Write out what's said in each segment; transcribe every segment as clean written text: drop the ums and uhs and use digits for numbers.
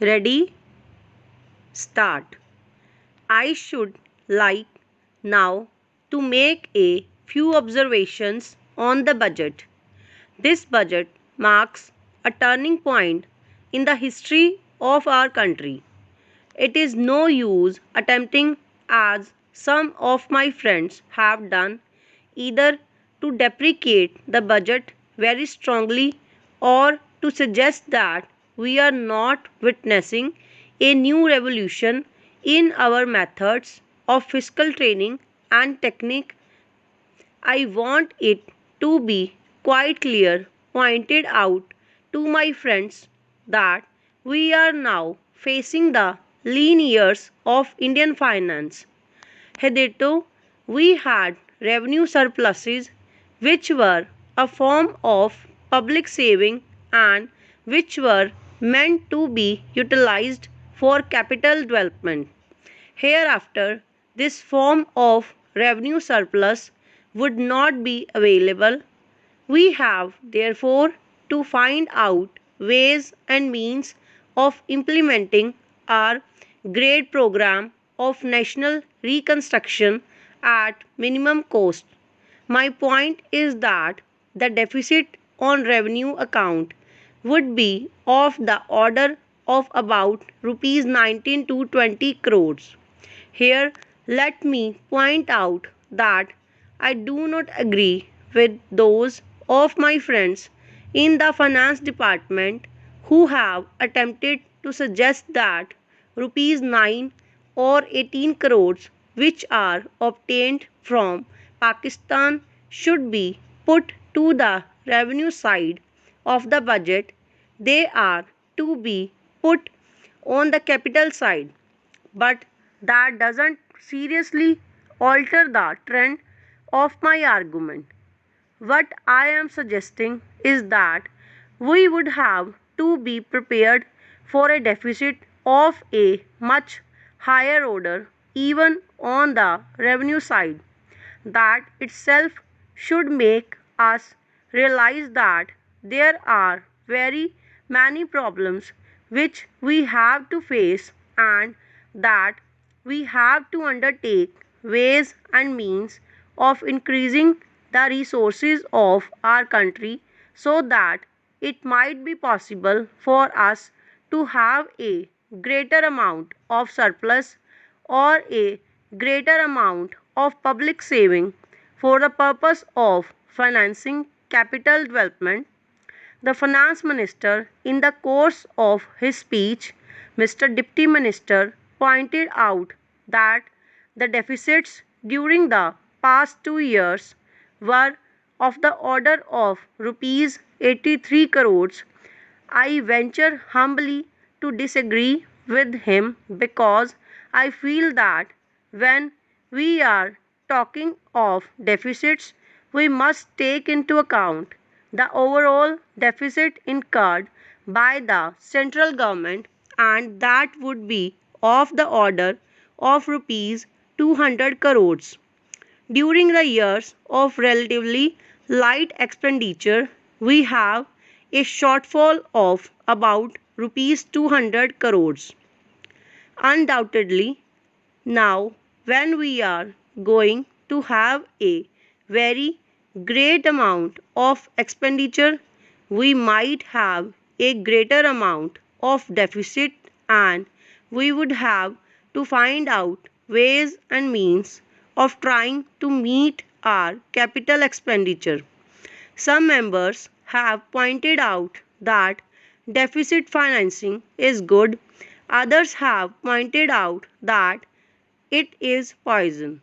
Ready? Start. I should like now to make a few observations on the budget. This budget marks a turning point in the history of our country. It is no use attempting, as some of my friends have done, either to deprecate the budget very strongly or to suggest that we are not witnessing a new revolution in our methods of fiscal training and technique. I want it to be quite clear, pointed out to my friends, that we are now facing the lean years of Indian finance. Hitherto, we had revenue surpluses, which were a form of public saving and which were meant to be utilized for capital development. Hereafter, this form of revenue surplus would not be available. We have therefore to find out ways and means of implementing our great program of national reconstruction at minimum cost. My point is that the deficit on revenue account would be of the order of about rupees 19 to 20 crores. Here, let me point out that I do not agree with those of my friends in the finance department who have attempted to suggest that rupees 9 or 18 crores which are obtained from Pakistan should be put to the revenue side of the budget. They are to be put on the capital side, but that doesn't seriously alter the trend of my argument. What I am suggesting is that we would have to be prepared for a deficit of a much higher order even on the revenue side. That itself should make us realize that there are very many problems which we have to face, and that we have to undertake ways and means of increasing the resources of our country so that it might be possible for us to have a greater amount of surplus or a greater amount of public saving for the purpose of financing capital development. The finance minister, in the course of his speech, Mr. Deputy Minister, pointed out that the deficits during the past 2 years were of the order of rupees 83 crores. I venture humbly to disagree with him because I feel that when we are talking of deficits, we must take into account the overall deficit incurred by the central government, and that would be of the order of rupees 200 crores. During the years of relatively light expenditure, we have a shortfall of about rupees 200 crores. Undoubtedly, now when we are going to have a very great amount of expenditure, we might have a greater amount of deficit, and we would have to find out ways and means of trying to meet our capital expenditure. Some members have pointed out that deficit financing is good. Others have pointed out that it is poison.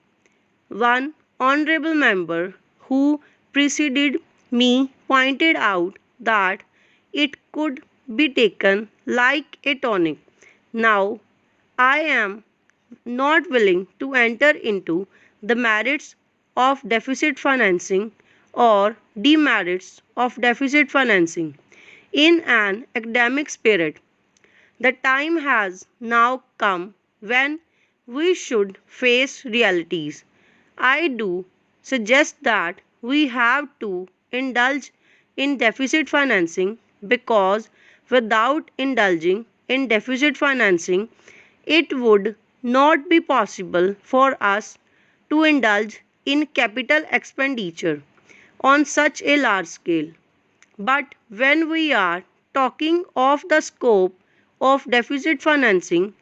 One honorable member who preceded me pointed out that it could be taken like a tonic. Now, I am not willing to enter into the merits of deficit financing or demerits of deficit financing in an academic spirit. The time has now come when we should face realities. I do suggest that we have to indulge in deficit financing because without indulging in deficit financing, it would not be possible for us to indulge in capital expenditure on such a large scale. But when we are talking of the scope of deficit financing,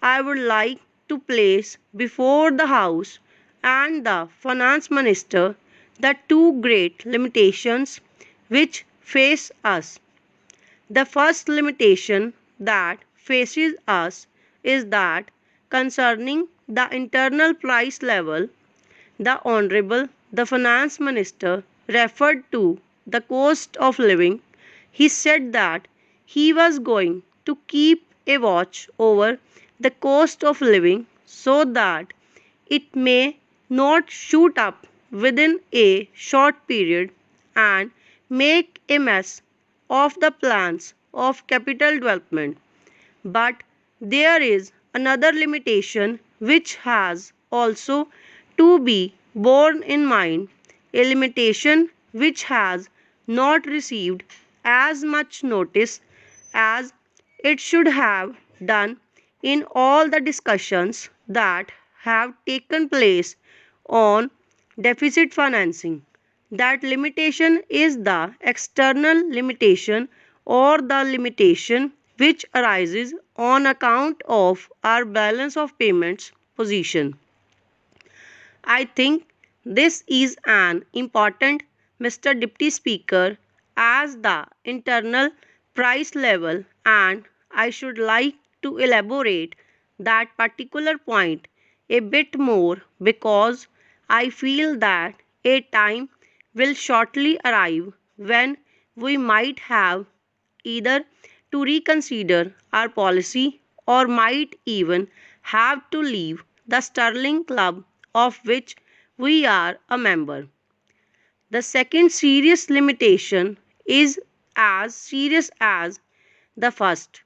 I would like to place before the House and the Finance Minister the two great limitations which face us. The first limitation that faces us is that concerning the internal price level, the Honorable the Finance Minister referred to the cost of living. He said that he was going to keep a watch over the cost of living so that it may not shoot up within a short period and make a mess of the plans of capital development. But there is another limitation which has also to be borne in mind, a limitation which has not received as much notice as it should have done in all the discussions that have taken place on deficit financing. That limitation is the external limitation or the limitation which arises on account of our balance of payments position. I think this is an important, Mr. Deputy Speaker, as the internal price level, and I should like to elaborate that particular point a bit more because I feel that a time will shortly arrive when we might have either to reconsider our policy or might even have to leave the Sterling Club of which we are a member. The second serious limitation is as serious as the first.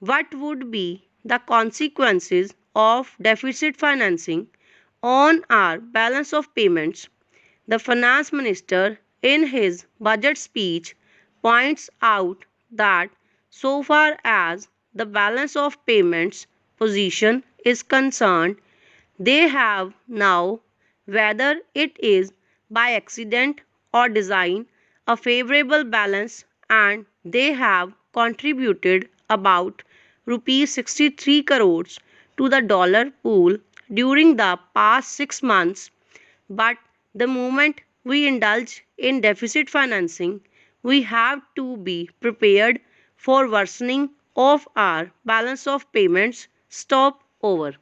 What would be the consequences of deficit financing on our balance of payments? The finance minister, in his budget speech, points out that so far as the balance of payments position is concerned, they have now, whether it is by accident or design, a favorable balance and they have contributed about rupees 63 crores to the dollar pool during the past 6 months. But the moment we indulge in deficit financing, we have to be prepared for worsening of our balance of payments stop over.